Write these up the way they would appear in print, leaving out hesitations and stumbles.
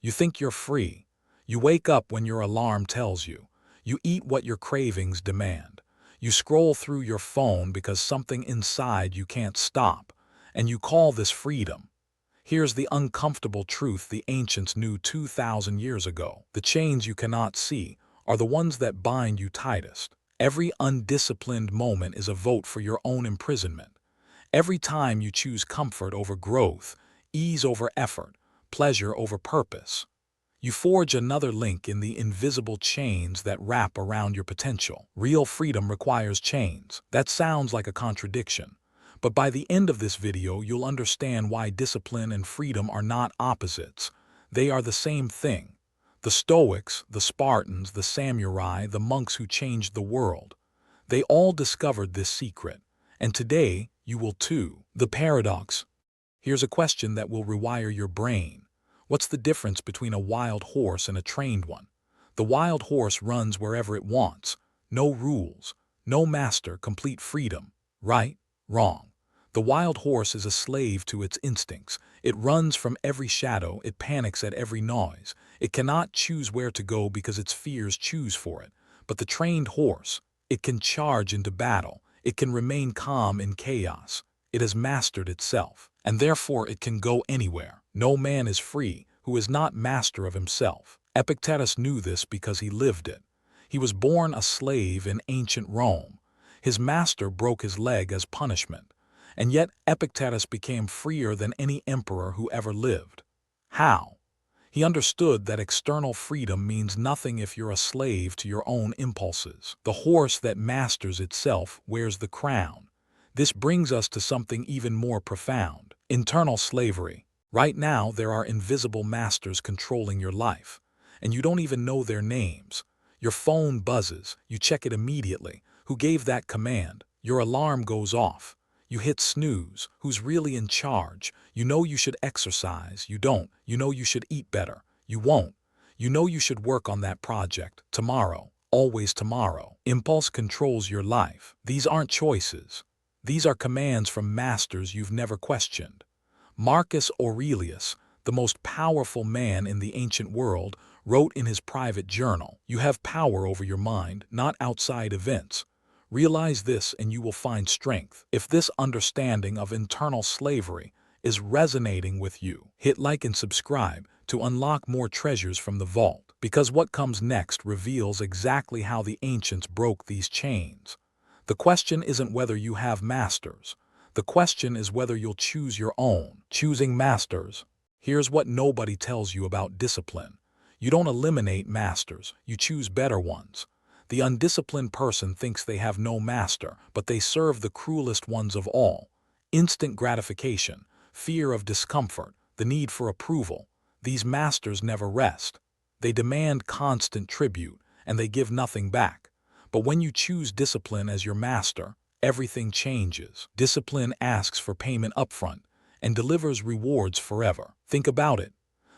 You think you're free. You wake up when your alarm tells you. You eat what your cravings demand. You scroll through your phone because something inside you can't stop, and you call this freedom. Here's the uncomfortable truth the ancients knew 2,000 years ago. The chains you cannot see are the ones that bind you tightest. Every undisciplined moment is a vote for your own imprisonment. Every time you choose comfort over growth, ease over effort, pleasure over purpose, you forge another link in the invisible chains that wrap around your potential. Real freedom requires chains. That sounds like a contradiction. But by the end of this video, you'll understand why discipline and freedom are not opposites. They are the same thing. The Stoics, the Spartans, the samurai, the monks who changed the world. They all discovered this secret. And today, you will too. The paradox. Here's a question that will rewire your brain. What's the difference between a wild horse and a trained one? The wild horse runs wherever it wants. No rules, no master, complete freedom. Right? Wrong. The wild horse is a slave to its instincts. It runs from every shadow, it panics at every noise. It cannot choose where to go because its fears choose for it. But the trained horse, it can charge into battle. It can remain calm in chaos. It has mastered itself, and therefore it can go anywhere. No man is free who is not master of himself. Epictetus knew this because he lived it. He was born a slave in ancient Rome. His master broke his leg as punishment, and yet Epictetus became freer than any emperor who ever lived. How? He understood that external freedom means nothing if you're a slave to your own impulses. The horse that masters itself wears the crown. This brings us to something even more profound: internal slavery. Right now, there are invisible masters controlling your life, and you don't even know their names. Your phone buzzes, you check it immediately. Who gave that command? Your alarm goes off. You hit snooze. Who's really in charge? You know you should exercise. You don't. You know you should eat better. You won't. You know you should work on that project. Tomorrow. Always tomorrow. Impulse controls your life. These aren't choices. These are commands from masters you've never questioned. Marcus Aurelius, the most powerful man in the ancient world, wrote in his private journal, "You have power over your mind, not outside events. Realize this and you will find strength." If this understanding of internal slavery is resonating with you, hit like and subscribe to unlock more treasures from the vault, because what comes next reveals exactly how the ancients broke these chains. The question isn't whether you have masters. The question is whether you'll choose your own. Choosing masters. Here's what nobody tells you about discipline. You don't eliminate masters, you choose better ones. The undisciplined person thinks they have no master, but they serve the cruelest ones of all. Instant gratification, fear of discomfort, the need for approval. These masters never rest. They demand constant tribute, and they give nothing back. But when you choose discipline as your master, everything changes. Discipline asks for payment upfront and delivers rewards forever. Think about it.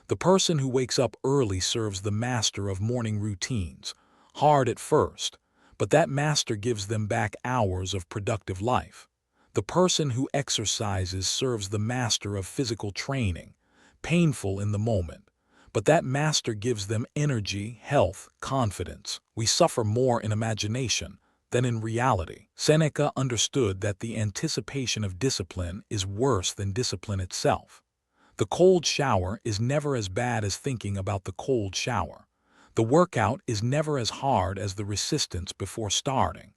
The person who wakes up early serves the master of morning routines. Hard at first, but that master gives them back hours of productive life. The person who exercises serves the master of physical training. Painful in the moment, but that master gives them energy, health, confidence. We suffer more in imagination than in reality. Seneca understood that the anticipation of discipline is worse than discipline itself. The cold shower is never as bad as thinking about the cold shower. The workout is never as hard as the resistance before starting.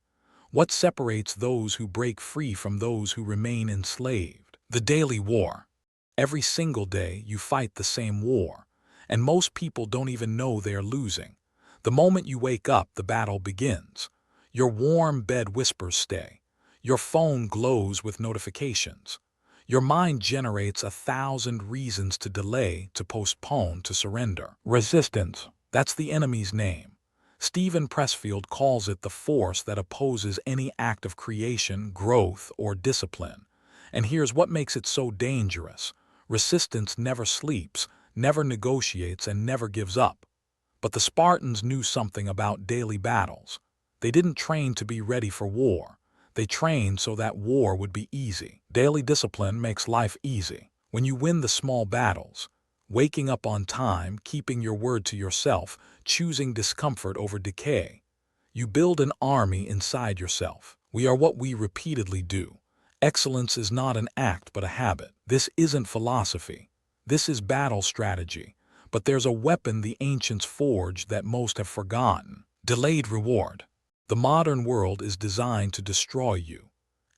What separates those who break free from those who remain enslaved? The daily war. Every single day you fight the same war, and most people don't even know they are losing. The moment you wake up, the battle begins. Your warm bed whispers stay. Your phone glows with notifications. Your mind generates 1,000 reasons to delay, to postpone, to surrender. Resistance. That's the enemy's name. Stephen Pressfield calls it the force that opposes any act of creation, growth, or discipline. And here's what makes it so dangerous. Resistance never sleeps, never negotiates, and never gives up. But the Spartans knew something about daily battles. They didn't train to be ready for war. They trained so that war would be easy. Daily discipline makes life easy. When you win the small battles, waking up on time, keeping your word to yourself, choosing discomfort over decay. You build an army inside yourself. We are what we repeatedly do. Excellence is not an act but a habit. This isn't philosophy. This is battle strategy. But there's a weapon the ancients forged that most have forgotten. Delayed reward. The modern world is designed to destroy you.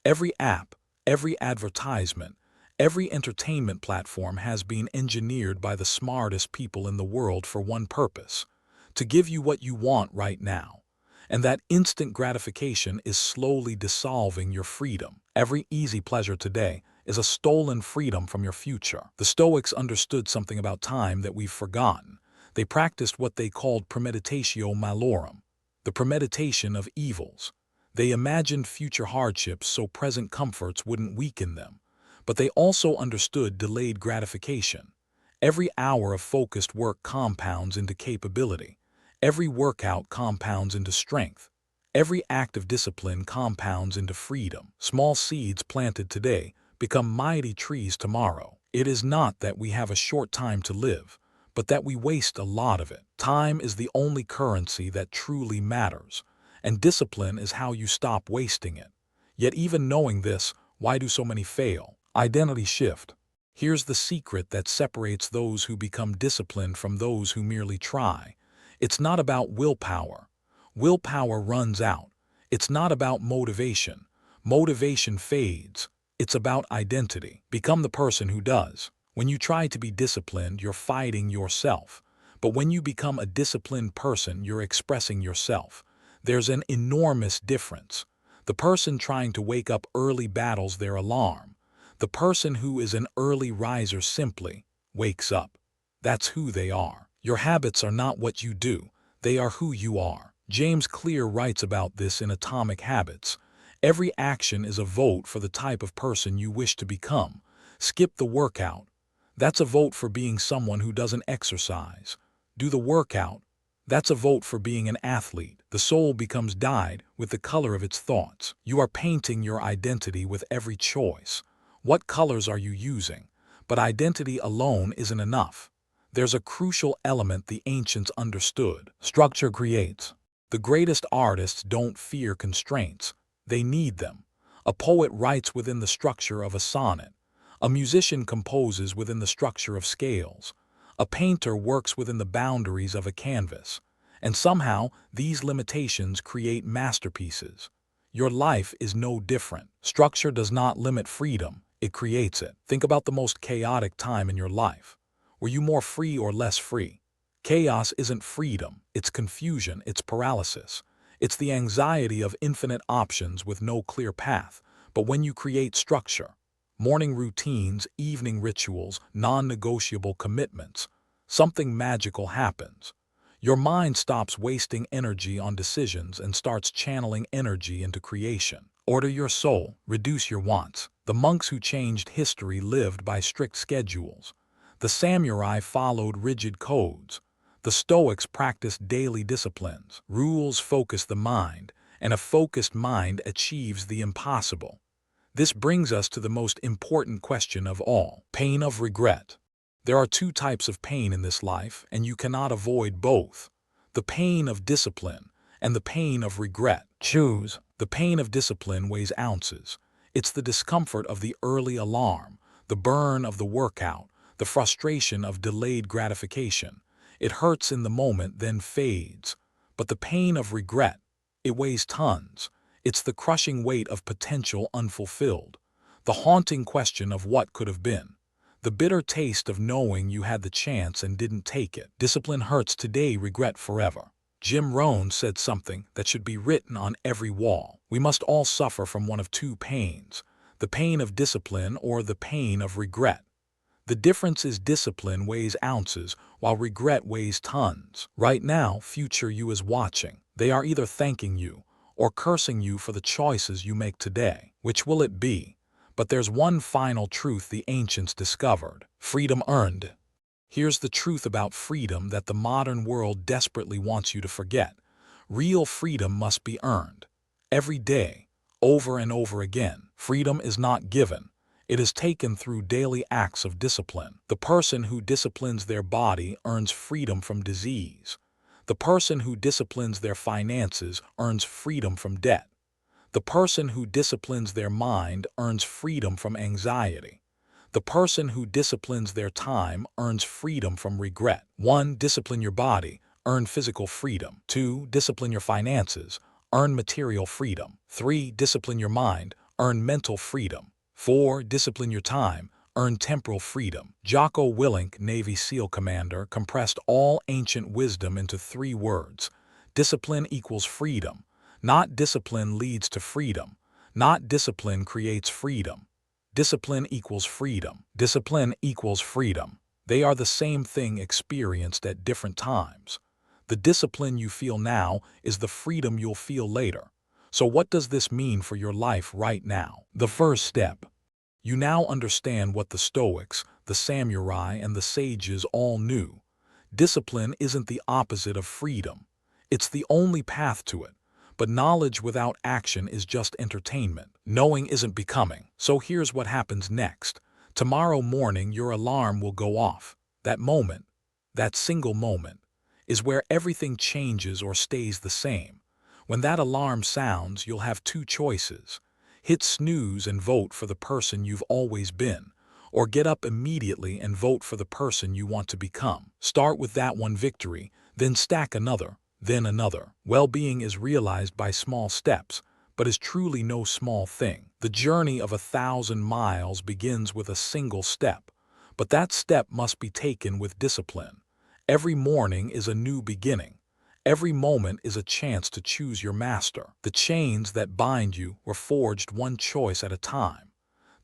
Every app, every advertisement, every entertainment platform has been engineered by the smartest people in the world for one purpose: to give you what you want right now. And that instant gratification is slowly dissolving your freedom. Every easy pleasure today is a stolen freedom from your future. The Stoics understood something about time that we've forgotten. They practiced what they called premeditatio malorum, the premeditation of evils. They imagined future hardships so present comforts wouldn't weaken them. But they also understood delayed gratification. Every hour of focused work compounds into capability. Every workout compounds into strength. Every act of discipline compounds into freedom. Small seeds planted today become mighty trees tomorrow. It is not that we have a short time to live, but that we waste a lot of it. Time is the only currency that truly matters, and discipline is how you stop wasting it. Yet even knowing this, why do so many fail? Identity shift. Here's the secret that separates those who become disciplined from those who merely try. It's not about willpower. Willpower runs out. It's not about motivation. Motivation fades. It's about identity. Become the person who does. When you try to be disciplined, you're fighting yourself. But when you become a disciplined person, you're expressing yourself. There's an enormous difference. The person trying to wake up early battles their alarm. The person who is an early riser simply wakes up. That's who they are. Your habits are not what you do. They are who you are. James Clear writes about this in Atomic Habits. Every action is a vote for the type of person you wish to become. Skip the workout. That's a vote for being someone who doesn't exercise. Do the workout. That's a vote for being an athlete. The soul becomes dyed with the color of its thoughts. You are painting your identity with every choice. What colors are you using? But identity alone isn't enough. There's a crucial element the ancients understood. Structure creates. The greatest artists don't fear constraints. They need them. A poet writes within the structure of a sonnet. A musician composes within the structure of scales. A painter works within the boundaries of a canvas. And somehow, these limitations create masterpieces. Your life is no different. Structure does not limit freedom. It creates it. Think about the most chaotic time in your life. Were you more free or less free? Chaos isn't freedom. It's confusion. It's paralysis. It's the anxiety of infinite options with no clear path. But when you create structure, morning routines, evening rituals, non-negotiable commitments, something magical happens. Your mind stops wasting energy on decisions and starts channeling energy into creation. Order your soul, reduce your wants. The monks who changed history lived by strict schedules. The samurai followed rigid codes. The Stoics practiced daily disciplines. Rules focus the mind, and a focused mind achieves the impossible. This brings us to the most important question of all: pain of regret. There are two types of pain in this life, and you cannot avoid both: the pain of discipline and the pain of regret. Choose. The pain of discipline weighs ounces. It's the discomfort of the early alarm, the burn of the workout, the frustration of delayed gratification. It hurts in the moment, then fades. But the pain of regret, it weighs tons. It's the crushing weight of potential unfulfilled, the haunting question of what could have been, the bitter taste of knowing you had the chance and didn't take it. Discipline hurts today, regret forever. Jim Rohn said something that should be written on every wall. We must all suffer from one of two pains: the pain of discipline or the pain of regret. The difference is discipline weighs ounces, while regret weighs tons. Right now, future you is watching. They are either thanking you or cursing you for the choices you make today. Which will it be? But there's one final truth the ancients discovered: freedom earned. Here's the truth about freedom that the modern world desperately wants you to forget. Real freedom must be earned. Every day, over and over again. Freedom is not given. It is taken through daily acts of discipline. The person who disciplines their body earns freedom from disease. The person who disciplines their finances earns freedom from debt. The person who disciplines their mind earns freedom from anxiety. The person who disciplines their time earns freedom from regret. 1. Discipline your body, earn physical freedom. 2. Discipline your finances, earn material freedom. 3. Discipline your mind, earn mental freedom. 4. Discipline your time, earn temporal freedom. Jocko Willink, Navy SEAL commander, compressed all ancient wisdom into 3 words. Discipline equals freedom. Not discipline leads to freedom. Not discipline creates freedom. Discipline equals freedom. Discipline equals freedom. They are the same thing experienced at different times. The discipline you feel now is the freedom you'll feel later. So what does this mean for your life right now? The first step. You now understand what the Stoics, the samurai, and the sages all knew. Discipline isn't the opposite of freedom. It's the only path to it. But knowledge without action is just entertainment. Knowing isn't becoming. So here's what happens next. Tomorrow morning, your alarm will go off. That moment, that single moment, is where everything changes or stays the same. When that alarm sounds, you'll have 2 choices. Hit snooze and vote for the person you've always been, or get up immediately and vote for the person you want to become. Start with that one victory, then stack another. Then another. Well-being is realized by small steps, but is truly no small thing. The journey of 1,000 miles begins with a single step, but that step must be taken with discipline. Every morning is a new beginning. Every moment is a chance to choose your master. The chains that bind you were forged one choice at a time.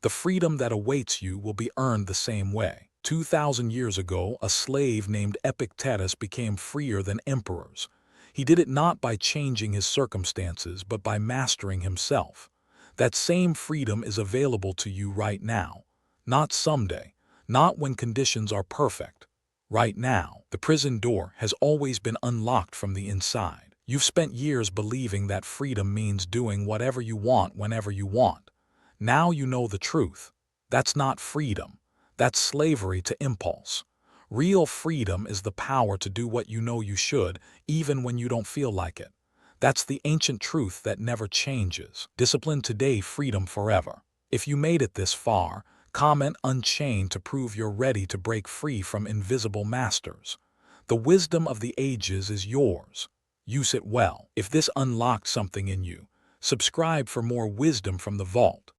The freedom that awaits you will be earned the same way. 2,000 years ago, a slave named Epictetus became freer than emperors. He did it not by changing his circumstances, but by mastering himself. That same freedom is available to you right now. Not someday, not when conditions are perfect. Right now, the prison door has always been unlocked from the inside. You've spent years believing that freedom means doing whatever you want whenever you want. Now you know the truth. That's not freedom. That's slavery to impulse. Real freedom is the power to do what you know you should, even when you don't feel like it. That's the ancient truth that never changes. Discipline today, freedom forever. If you made it this far, comment "Unchained" to prove you're ready to break free from invisible masters. The wisdom of the ages is yours. Use it well. If this unlocked something in you, subscribe for more wisdom from the vault.